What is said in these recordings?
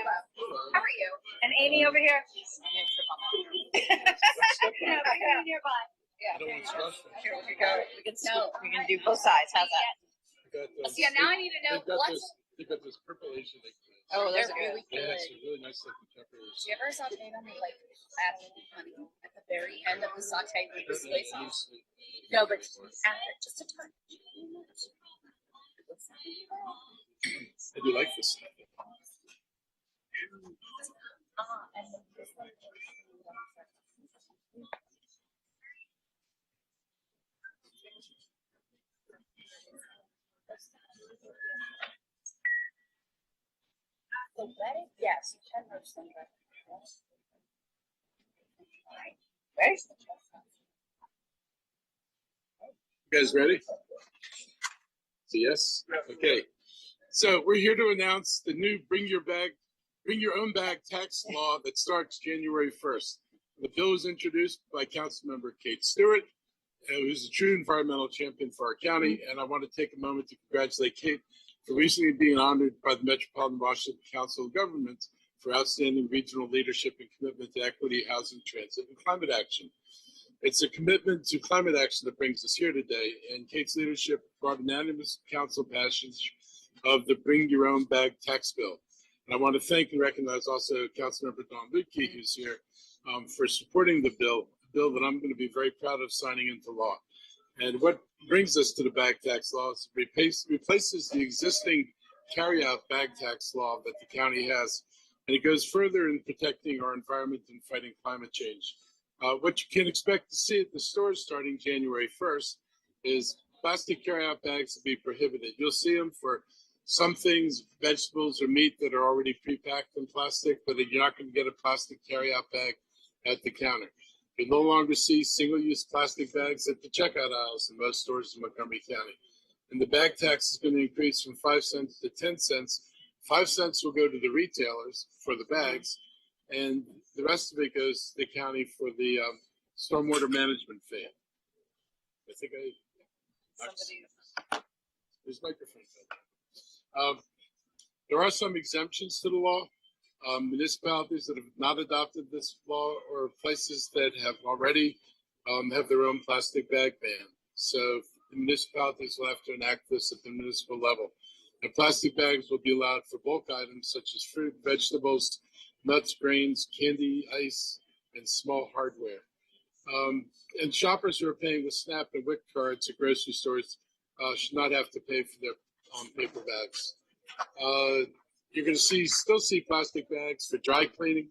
How are you? And Amy over here. Nearby. Yeah. Here we go. We can do both sides. How's that? See, now I need to know what. They've got this purple Asian eggplant. Oh, those are really good. Yeah, it's really nice looking peppers. Do you ever saute them like add honey at the very end of the saute with the soy sauce? No, but after just a touch. I do like this stuff. And this one. So let it, yes, you can roast them. Where's the chestnut? You guys ready? So yes? Okay. So we're here to announce the new Bring Your Own Bag tax law that starts January 1st. The bill was introduced by Councilmember Kate Stewart, who's a true environmental champion for our county, and I want to take a moment to congratulate Kate for recently being honored by the Metropolitan Washington Council of Governments for outstanding regional leadership and commitment to equity, housing, transit, and climate action. It's a commitment to climate action that brings us here today, and Kate's leadership brought unanimous council passage of the Bring Your Own Bag tax bill. And I want to thank and recognize also Councilmember Don Lutke, who's here, for supporting the bill, a bill that I'm going to be very proud of signing into law. And what brings us to the bag tax law is replaces the existing carryout bag tax law that the county has, and it goes further in protecting our environment and fighting climate change. What you can expect to see at the stores starting January 1st is plastic carryout bags to be prohibited. You'll see them for some things, vegetables or meat that are already pre-packed in plastic, but you're not going to get a plastic carryout bag at the counter. You'll no longer see single-use plastic bags at the checkout aisles in most stores in Montgomery County. And the bag tax is going to increase from 5 cents to 10 cents. 5 cents will go to the retailers for the bags, and the rest of it goes to the county for the stormwater management fee. I think there's microphones. There are some exemptions to the law. Municipalities that have not adopted this law or places that have already have their own plastic bag ban. So the municipalities will have to enact this at the municipal level. And plastic bags will be allowed for bulk items such as fruit, vegetables, nuts, grains, candy, ice, and small hardware. And shoppers who are paying with SNAP and WIC cards at grocery stores should not have to pay for their paper bags. You're going to still see plastic bags for dry cleaning,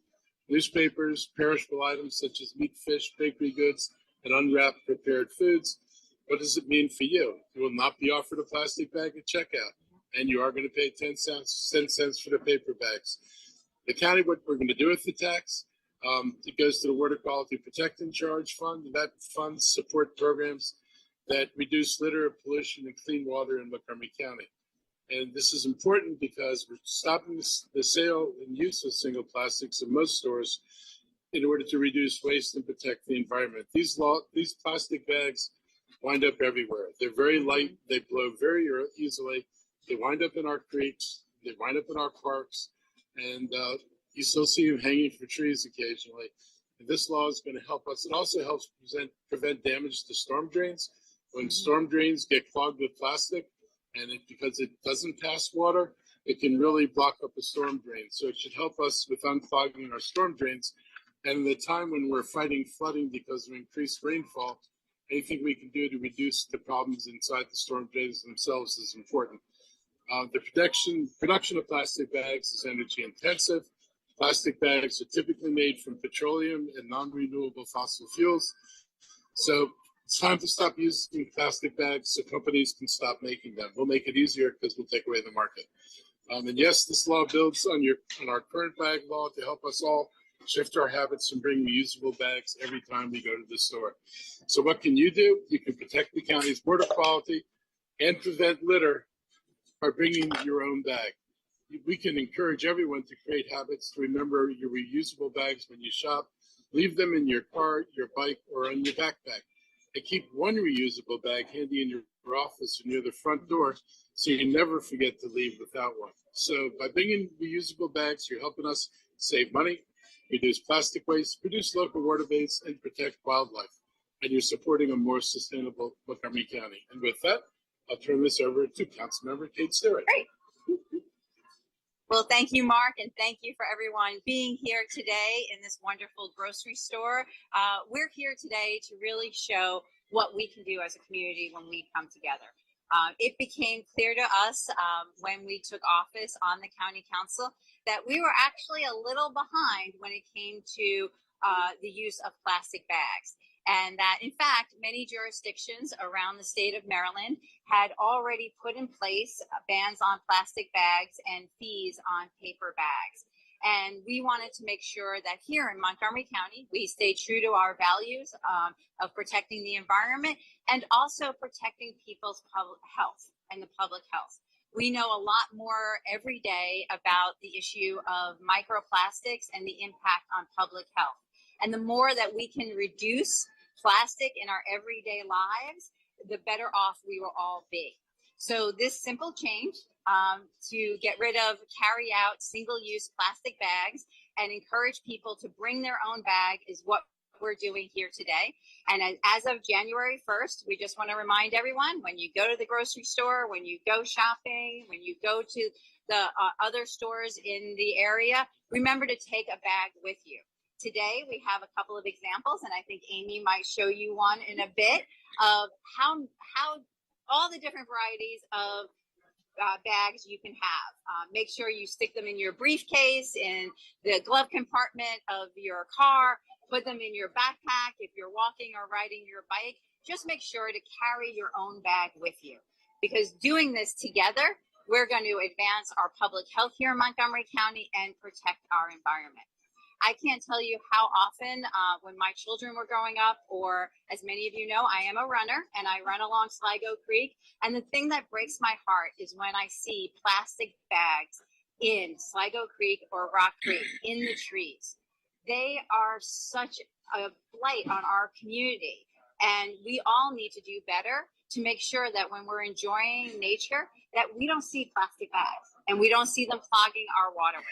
newspapers, perishable items such as meat, fish, bakery goods, and unwrapped prepared foods. What does it mean for you? You will not be offered a plastic bag at checkout, and you are going to pay 10 cents for the paper bags. The county, what we're going to do with the tax, it goes to the Water Quality Protect and Charge Fund. That fund support programs that reduce litter, pollution, and clean water in Montgomery County. And this is important because we're stopping the sale and use of single plastics in most stores in order to reduce waste and protect the environment. These plastic bags wind up everywhere. They're very light. They blow very easily. They wind up in our creeks. They wind up in our parks. And you still see them hanging from trees occasionally. And this law is going to help us. It also helps prevent damage to storm drains. When storm drains get clogged with plastic, and because it doesn't pass water, it can really block up a storm drain. So it should help us with unclogging our storm drains. And in the time when we're fighting flooding because of increased rainfall, anything we can do to reduce the problems inside the storm drains themselves is important. The production of plastic bags is energy intensive. Plastic bags are typically made from petroleum and non-renewable fossil fuels. So it's time to stop using plastic bags so companies can stop making them. We'll make it easier because we'll take away the market. And yes, this law builds on our current bag law to help us all shift our habits and bring reusable bags every time we go to the store. So what can you do? You can protect the county's water quality and prevent litter by bringing your own bag. We can encourage everyone to create habits to remember your reusable bags when you shop. Leave them in your car, your bike, or on your backpack. And keep one reusable bag handy in your or office or near the front door, so you never forget to leave without one. So by bringing reusable bags, you're helping us save money, reduce plastic waste, produce local waterways, and protect wildlife. And you're supporting a more sustainable Montgomery County. And with that, I'll turn this over to Councilmember Kate Stewart. Great. Well, thank you, Mark, and thank you for everyone being here today in this wonderful grocery store. We're here today to really show what we can do as a community when we come together. It became clear to us when we took office on the county council that we were actually a little behind when it came to the use of plastic bags. And that, in fact, many jurisdictions around the state of Maryland had already put in place bans on plastic bags and fees on paper bags. And we wanted to make sure that here in Montgomery County, we stay true to our values of protecting the environment and also protecting people's public health and the public health. We know a lot more every day about the issue of microplastics and the impact on public health. And the more that we can reduce plastic in our everyday lives, the better off we will all be. So this simple change to get rid of carry out single-use plastic bags and encourage people to bring their own bag is what we're doing here today. And as of January 1st, we just want to remind everyone, when you go to the grocery store, when you go shopping, when you go to the other stores in the area, remember to take a bag with you. Today, we have a couple of examples, and I think Amy might show you one in a bit of how all the different varieties of bags you can have. Make sure you stick them in your briefcase, in the glove compartment of your car, put them in your backpack. If you're walking or riding your bike, just make sure to carry your own bag with you. Because doing this together, we're going to advance our public health here in Montgomery County and protect our environment. I can't tell you how often when my children were growing up, or as many of you know, I am a runner and I run along Sligo Creek. And the thing that breaks my heart is when I see plastic bags in Sligo Creek or Rock Creek in the trees. They are such a blight on our community. And we all need to do better to make sure that when we're enjoying nature, that we don't see plastic bags and we don't see them clogging our waterways.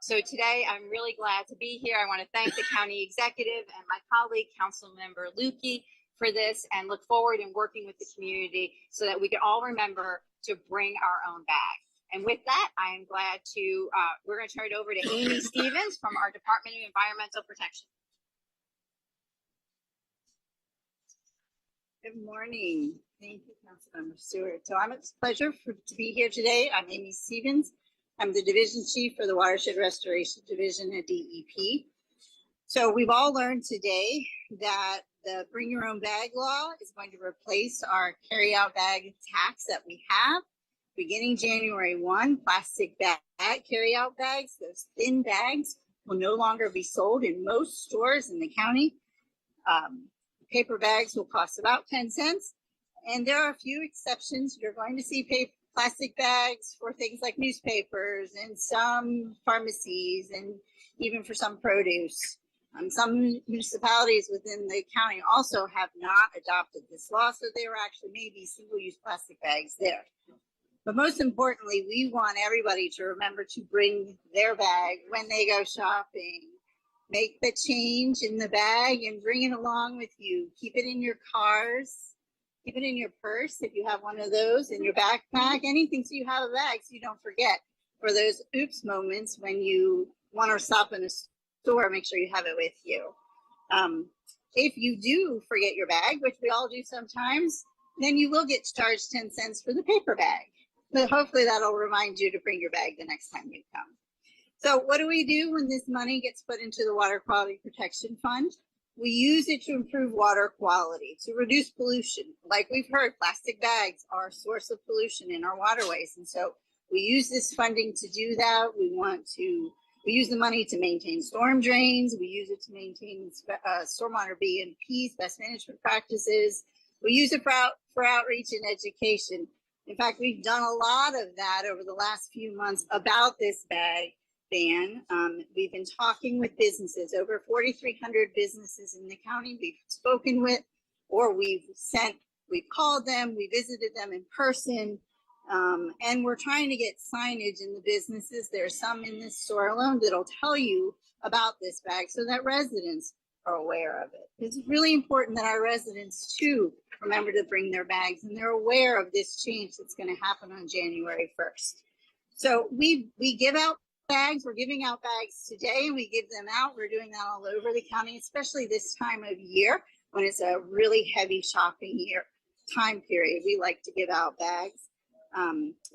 So today, I'm really glad to be here. I want to thank the county executive and my colleague, Councilmember Lukey, for this, and look forward in working with the community so that we can all remember to bring our own bag. And with that, I am glad to, we're going to turn it over to Amy Stevens from our Department of Environmental Protection. Good morning. Thank you, Councilmember Stewart. So it's a pleasure to be here today. I'm Amy Stevens. I'm the Division Chief for the Watershed Restoration Division at DEP. So we've all learned today that the Bring Your Own Bag law is going to replace our carry-out bag tax that we have. Beginning January 1, plastic bag carry-out bags, those thin bags, will no longer be sold in most stores in the county. Paper bags will cost about 10 cents. And there are a few exceptions. You're going to see plastic bags for things like newspapers and some pharmacies and even for some produce. Some municipalities within the county also have not adopted this law, so there are actually maybe single-use plastic bags there. But most importantly, we want everybody to remember to bring their bag when they go shopping. Make the change in the bag and bring it along with you. Keep it in your cars. Keep it in your purse if you have one of those, in your backpack, anything so you have a bag so you don't forget. For those oops moments when you want to stop in a store, make sure you have it with you. If you do forget your bag, which we all do sometimes, then you will get charged 10 cents for the paper bag. But hopefully that'll remind you to bring your bag the next time you come. So what do we do when this money gets put into the Water Quality Protection Fund? We use it to improve water quality, to reduce pollution. Like we've heard, plastic bags are a source of pollution in our waterways. And so we use this funding to do that. We use the money to maintain storm drains. We use it to maintain stormwater B&Ps, best management practices. We use it for outreach and education. In fact, we've done a lot of that over the last few months about this bag ban. We've been talking with businesses, over 4,300 businesses in the county we've spoken with, or we've sent we've called them, we visited them in person, and we're trying to get signage in the businesses. There's some in this store alone that'll tell you about this bag so that residents are aware of it. It's really important that our residents too remember to bring their bags and they're aware of this change that's going to happen on January 1st. So we give out bags. We're giving out bags today and we give them out. We're doing that all over the county, especially this time of year when it's a really heavy shopping year time period. We like to give out bags.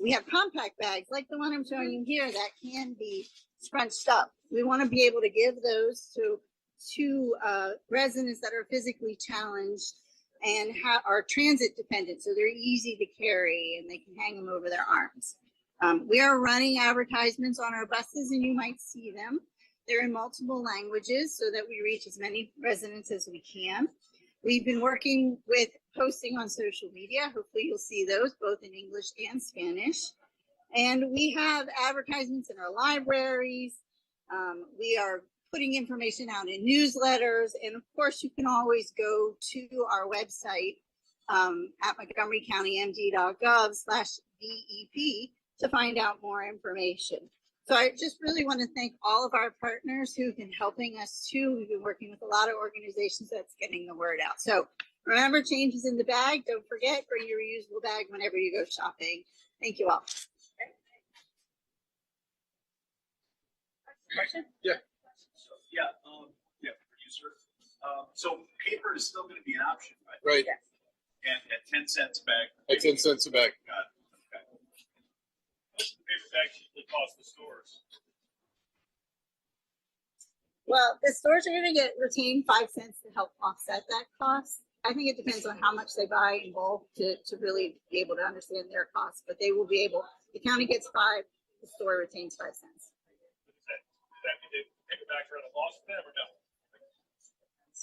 We have compact bags like the one I'm showing you here that can be scrunched up. We want to be able to give those to residents that are physically challenged and are transit dependent, so they're easy to carry and they can hang them over their arms. We are running advertisements on our buses and you might see them. They're in multiple languages so that we reach as many residents as we can. We've been working with posting on social media. Hopefully you'll see those both in English and Spanish. And we have advertisements in our libraries. We are putting information out in newsletters. And of course, you can always go to our website at montgomerycountymd.gov/DEP to find out more information. So I just really want to thank all of our partners who've been helping us too. We've been working with a lot of organizations that's getting the word out. So remember, change is in the bag. Don't forget, bring your reusable bag whenever you go shopping. Thank you all. Question? Yeah. Producer. So paper is still going to be an option, right? Right. Yes. And at 10 cents a bag. At 10 cents a bag. Got it. Okay. What does the paper bag usually cost the stores? Well, the stores are going to retain 5 cents to help offset that cost. I think it depends on how much they buy in bulk to really be able to understand their costs, but they will be able, the county gets 5, the store retains 5 cents. Does that mean the paper bags are at a loss for them or no?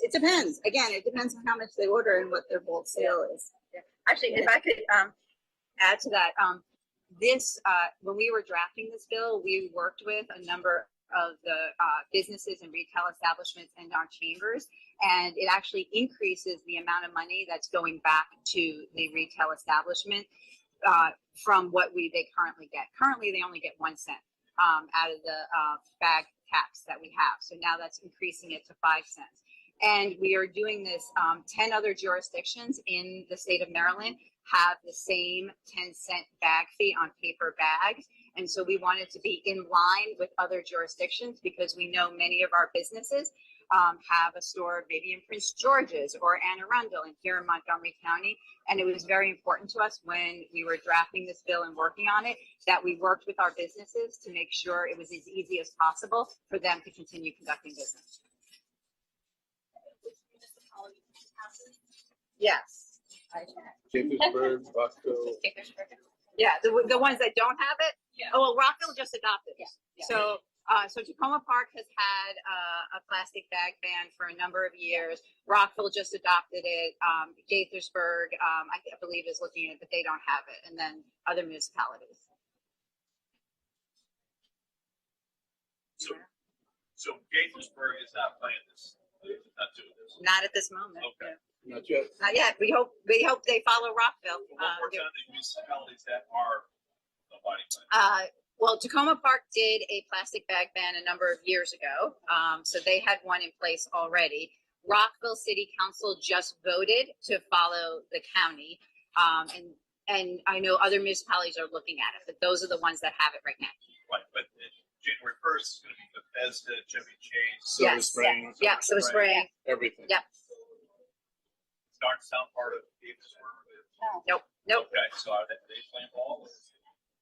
It depends. Again, it depends on how much they order and what their bulk sale is. Actually, if I could add to that, when we were drafting this bill, we worked with a number of the businesses and retail establishments in our chambers, and it actually increases the amount of money that's going back to the retail establishment from what they currently get. Currently, they only get 1 cent out of the bag tax that we have. So now that's increasing it to 5 cents. And we are doing this, 10 other jurisdictions in the state of Maryland have the same 10-cent bag fee on paper bags. And so we wanted to be in line with other jurisdictions because we know many of our businesses have a store maybe in Prince George's or Anne Arundel and here in Montgomery County. And it was very important to us when we were drafting this bill and working on it that we worked with our businesses to make sure it was as easy as possible for them to continue conducting business. Yes. Gaithersburg, Rockville. Yeah, the ones that don't have it. Yeah. Oh well, Rockville just adopted it. Yeah. So Tacoma Park has had a plastic bag ban for a number of years. Rockville just adopted it. Gaithersburg, I believe, is looking at it, but they don't have it. And then other municipalities. So Gaithersburg is not playing this. Not doing this. Not at this moment. Okay. Not yet. Not yet. We hope they follow Rockville. What were some of the municipalities that are abiding by it? Well, Tacoma Park did a plastic bag ban a number of years ago. So they had one in place already. Rockville City Council just voted to follow the county. And I know other municipalities are looking at it, but those are the ones that have it right now. Right, but January 1st is going to be Bethesda, Chevy Chase. Silver Yes. Spring. Yeah, so spring. Everything. Yep. Darn sound part of Gaithersburg. Nope. Okay, so are they playing ball?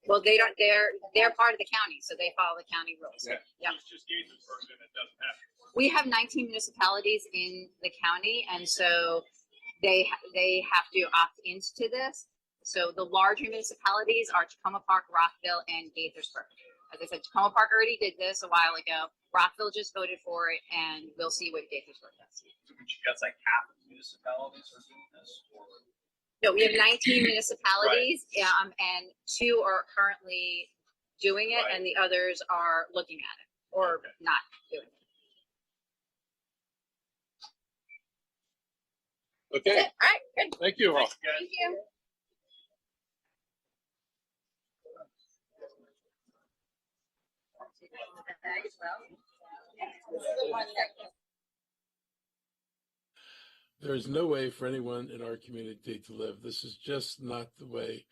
Well, they don't. They're part of the county, so they follow the county rules. Yeah. Yep. It's just Gaithersburg and it doesn't happen. We have 19 municipalities in the county, and so they have to opt into this. So the larger municipalities are Tacoma Park, Rockville, and Gaithersburg. As I said, Tacoma Park already did this a while ago. Rockville just voted for it, and we'll see what Gaithersburg does. So would you guys like half of the municipalities are doing this? Or? No, we have 19 municipalities, and 2 are currently doing it, Right. and the others are looking at it or not doing it. Okay, All right, good. thank you all. Guys. Thank you. There is no way for anyone in our community to live. This is just not the way